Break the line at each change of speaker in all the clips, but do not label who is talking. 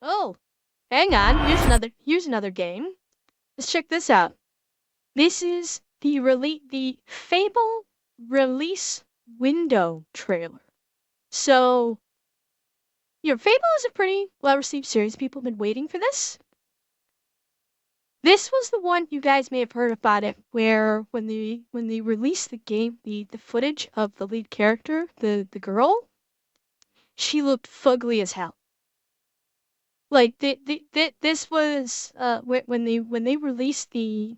Oh, hang on. Here's another game. Let's check this out. This is the Fable release window trailer. So, Fable is a pretty well-received series. People have been waiting for this. This was the one you guys may have heard about it, where when they released the game, the footage of the lead character, the girl, she looked fugly as hell. Like this was when they released the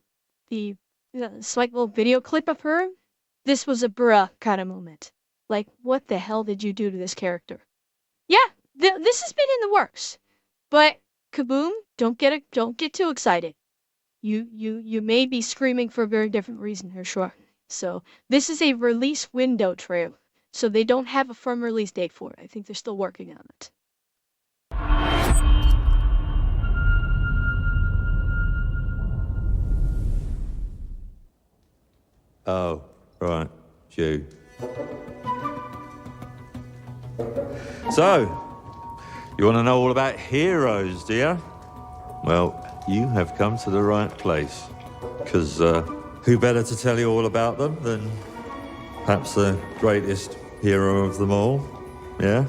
slight little video clip of her. This was a bruh kind of moment. Like, what the hell did you do to this character? Yeah, this has been in the works, but kaboom! Don't get too excited. You may be screaming for a very different reason here, sure. So this is a release window trailer, so they don't have a firm release date for it. I think they're still working on it.
Oh, right, you. So, you want to know all about heroes, do you? Well, you have come to the right place. Because who better to tell you all about them than perhaps the greatest hero of them all? Yeah?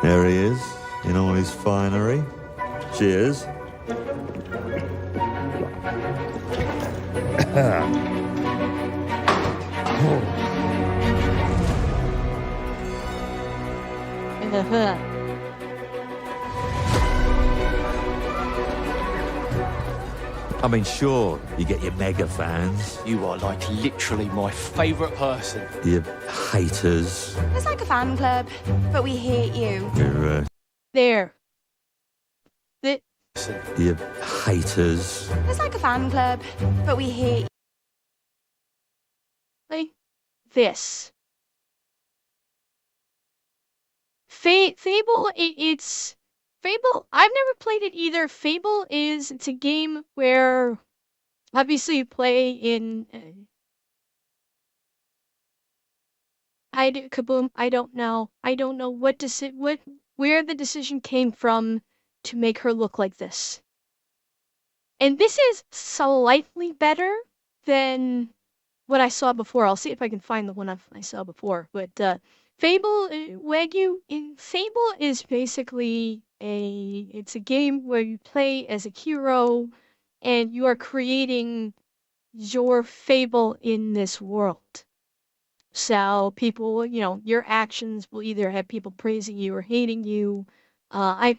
There he is, in all his finery. Cheers. I mean, sure, you get your mega fans.
You are like literally my favourite person.
Your haters.
It's like a fan club, but we hate you.
Your,
There.
your haters.
It's like a fan club, but we hate
Like this. Fable, it's Fable. I've never played it either. Fable it's a game where obviously you play in. Kaboom. I don't know. I don't know where the decision came from to make her look like this. And this is slightly better than what I saw before. I'll see if I can find the one I saw before. But Fable, Wagyu, in Fable is basically it's a game where you play as a hero and you are creating your fable in this world. So people, your actions will either have people praising you or hating you. And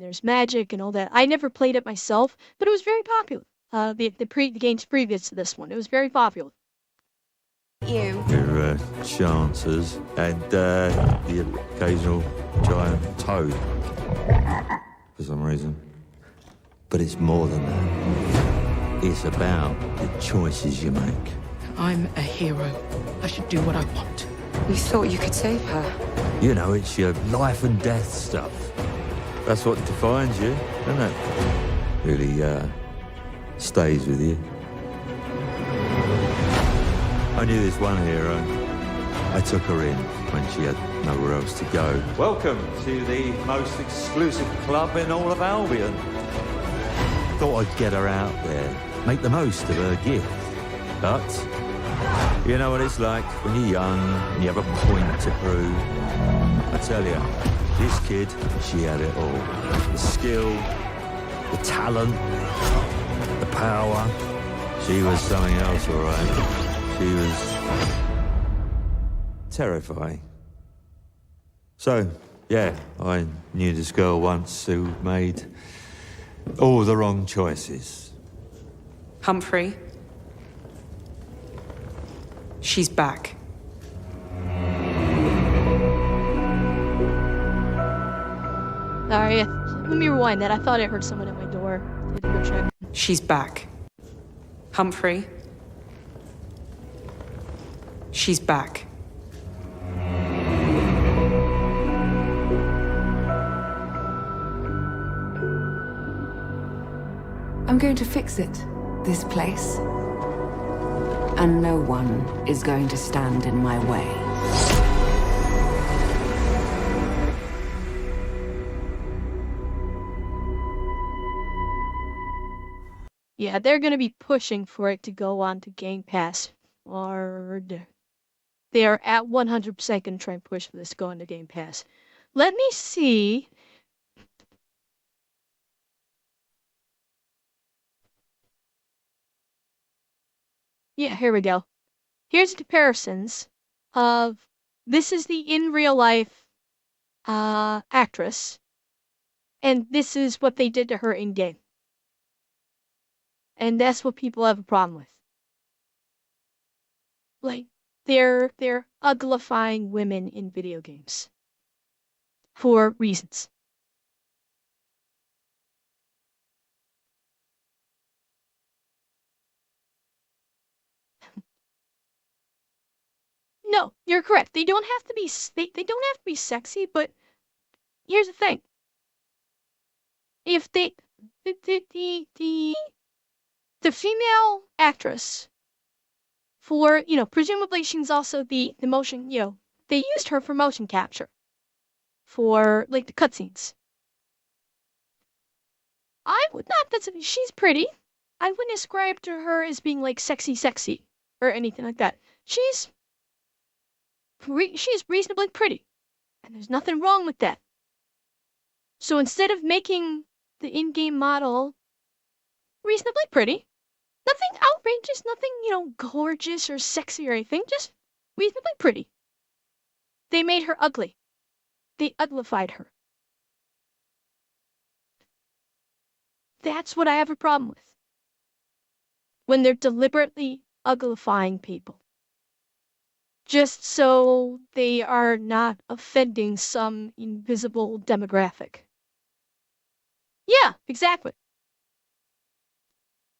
there's magic and all that. I never played it myself, but it was very popular. The games previous to this one, it was very popular.
you.
Your chances. And the occasional giant toad. For some reason. But it's more than that. It's about the choices you make.
I'm a hero. I should do what I want.
You thought you could save her?
You know, it's your life and death stuff. That's what defines you, doesn't it? Really, stays with you. I knew this one hero. I took her in when she had nowhere else to go. Welcome to the most exclusive club in all of Albion. Thought I'd get her out there, make the most of her gift. But you know what it's like when you're young and you have a point to prove. I tell you, this kid, she had it all. The skill, the talent, the power. She was something else, all right. She was terrifying. So, yeah, I knew this girl once who made all the wrong choices.
Humphrey? She's back.
Sorry, let me rewind that. I thought I heard someone at my door. I had to go check.
She's back. Humphrey? She's back.
I'm going to fix it, this place. And no one is going to stand in my way.
Yeah, they're gonna be pushing for it to go on to Game Pass hard. They are at 100% gonna try and push for this to go into Game Pass. Let me see. Yeah, here we go. Here's comparisons of this is the in real life actress, and this is what they did to her in game. And that's what people have a problem with. Like they're uglifying women in video games for reasons. No, you're correct. They don't have to be they don't have to be sexy, but here's the thing. If they the female actress for, presumably she's also the motion, they used her for motion capture for like the cutscenes. I would not that's she's pretty. I wouldn't ascribe to her as being like sexy or anything like that. She's reasonably pretty, and there's nothing wrong with that. So instead of making the in-game model reasonably pretty, nothing outrageous, nothing, gorgeous or sexy or anything, just reasonably pretty. They made her ugly. They uglified her. That's what I have a problem with. When they're deliberately uglifying people. Just so they are not offending some invisible demographic. Yeah, exactly.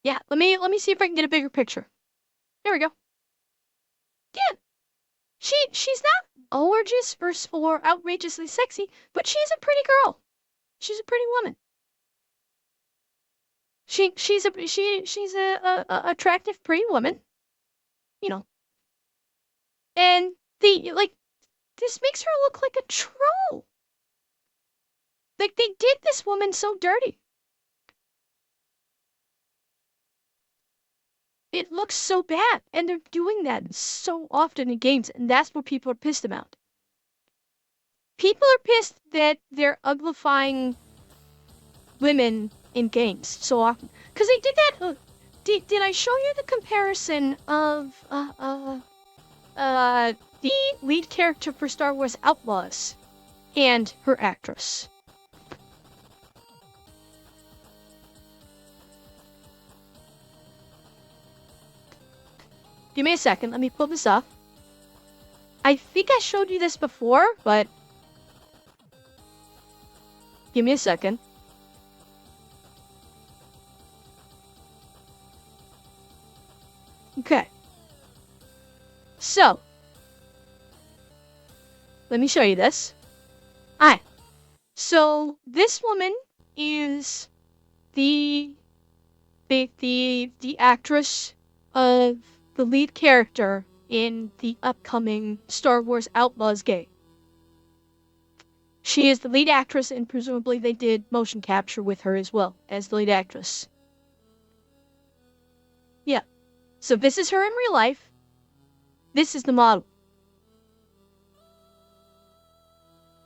Yeah, let me see if I can get a bigger picture. There we go. Yeah, she's not gorgeous or outrageously sexy, but she's a pretty girl. She's a pretty woman. She's a attractive, pretty woman. You know, and this makes her look like a troll. Like they did this woman so dirty. It looks so bad, and they're doing that so often in games, and that's what people are pissed about. People are pissed that they're uglifying women in games so often because they did that. Did I show you the comparison of the lead character for Star Wars Outlaws and her actress? Give me a second. Let me pull this up. I think I showed you this before, but give me a second. Okay. So, let me show you this. Alright. So, this woman is the actress of the lead character in the upcoming Star Wars Outlaws game. She is the lead actress, and presumably they did motion capture with her as well as the lead actress. Yeah. So this is her in real life. This is the model.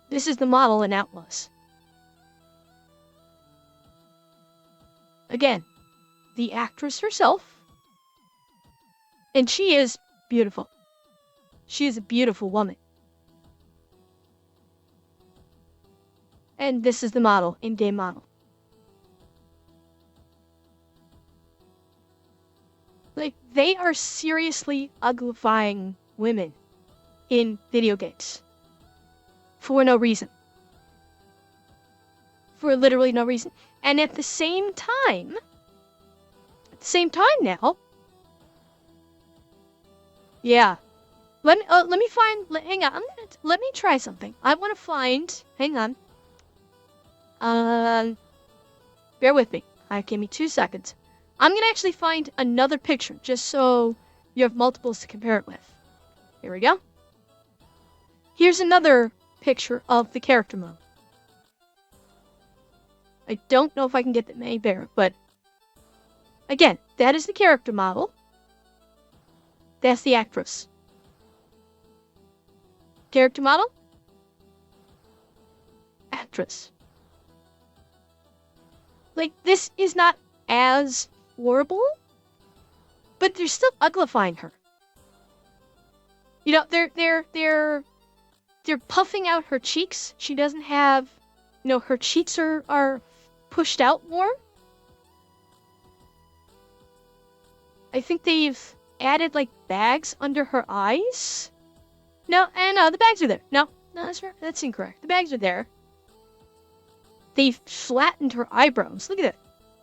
This is the model in Outlaws. Again, the actress herself. And she is beautiful. She is a beautiful woman. And this is the model, in-game model. Like, they are seriously uglifying women in video games. For no reason. For literally no reason. And at the same time now, yeah. Let me find, hang on, let me try something. I want to find, hang on. Bear with me. Give me 2 seconds. I'm gonna actually find another picture, just so you have multiples to compare it with. Here we go. Here's another picture of the character mode. I don't know if I can get that many bigger, but Again, that is the character model. That's the actress. Character model? Actress. Like, this is not as horrible, but they're still uglifying her. You know, they're puffing out her cheeks. She doesn't have, her cheeks are pushed out more. I think they've added, like, bags under her eyes. No, the bags are there. No, that's incorrect. The bags are there. They've flattened her eyebrows. Look at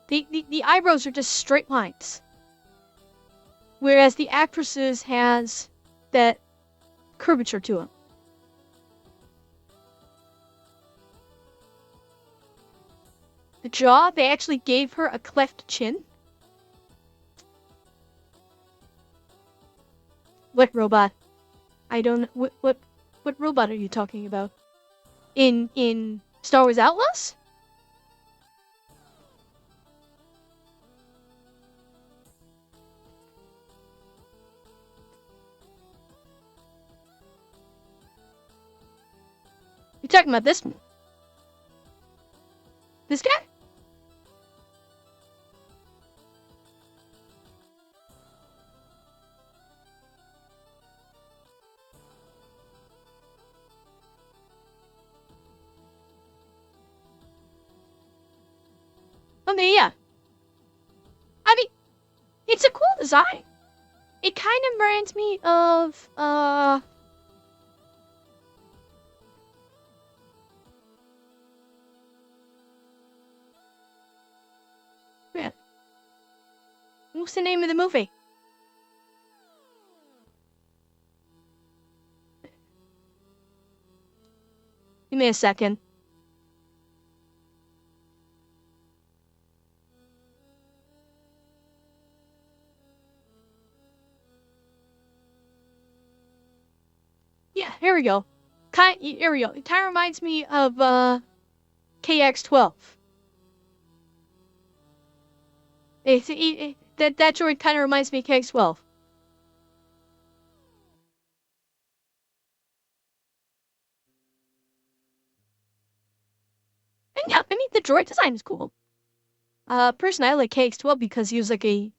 that. The eyebrows are just straight lines. Whereas the actresses has that curvature to them. The jaw, they actually gave her a cleft chin. What robot? I don't know. What robot are you talking about? In Star Wars Outlaws? You talking about this one? This guy? I mean, yeah. I mean, it's a cool design. It kind of reminds me of, man. What's the name of the movie? Give me a second. Yeah, here we go. Here we go. It kind of reminds me of KX-12. That droid kind of reminds me of KX-12. And yeah, I mean the droid design is cool. Personally, I like KX-12 because he was like a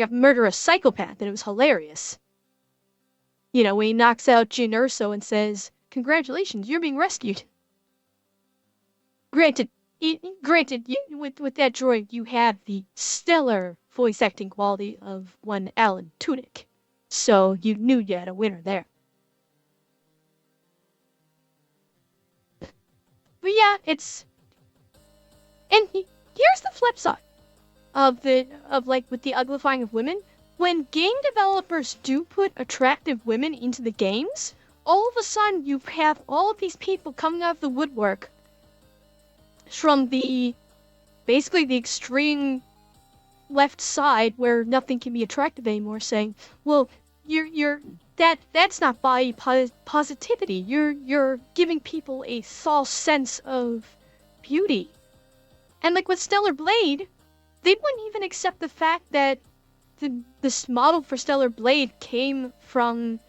murderous psychopath, and it was hilarious. You know, when he knocks out Jyn Erso and says, "Congratulations, you're being rescued." Granted, with that droid, you have the stellar voice acting quality of one Alan Tudyk, so you knew you had a winner there. But yeah, and here's the flip side of with the uglifying of women. When game developers do put attractive women into the games, all of a sudden you have all of these people coming out of the woodwork from basically the extreme left side where nothing can be attractive anymore, saying, well, that's not body positivity. You're giving people a false sense of beauty. And like with Stellar Blade, they wouldn't even accept the fact that this model for Stellar Blade came from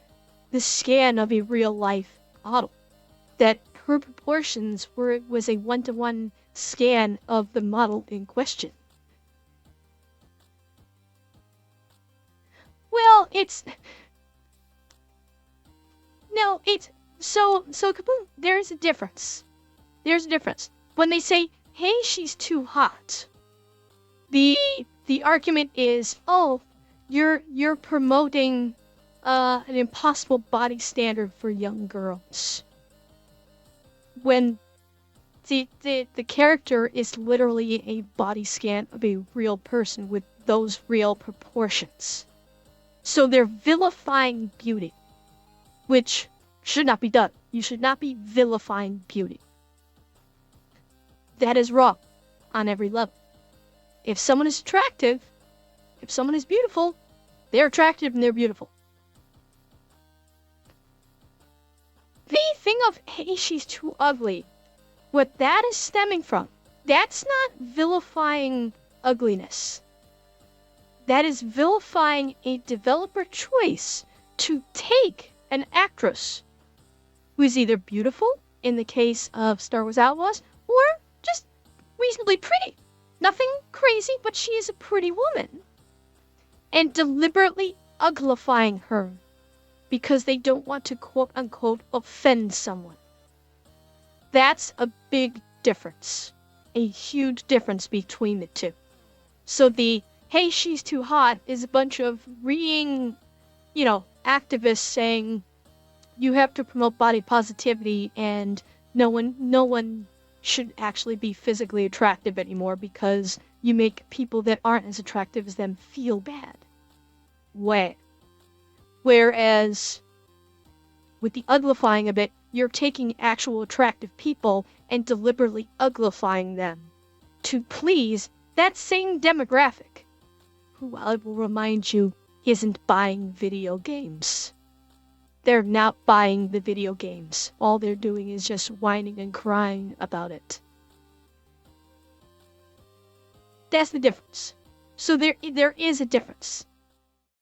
the scan of a real life model. That her proportions was a 1-to-1 scan of the model in question. Well, so kaboom, there's a difference. There's a difference. When they say, hey, she's too hot, the argument is, oh, you're promoting an impossible body standard for young girls. When the character is literally a body scan of a real person with those real proportions. So they're vilifying beauty, which should not be done. You should not be vilifying beauty. That is wrong on every level. If someone is attractive, if someone is beautiful, they're attractive and they're beautiful. The thing of, hey, she's too ugly, what that is stemming from, that's not vilifying ugliness. That is vilifying a developer choice to take an actress who is either beautiful, in the case of Star Wars Outlaws, or just reasonably pretty. Nothing crazy, but she is a pretty woman. And deliberately uglifying her because they don't want to quote-unquote offend someone. That's a big difference. A huge difference between the two. So the, hey, she's too hot is a bunch of activists saying you have to promote body positivity and no one should actually be physically attractive anymore because you make people that aren't as attractive as them feel bad. Whereas with the uglifying of it, you're taking actual attractive people and deliberately uglifying them to please that same demographic, who I will remind you isn't buying video games. They're not buying the video games. All they're doing is just whining and crying about it. That's the difference. So there is a difference.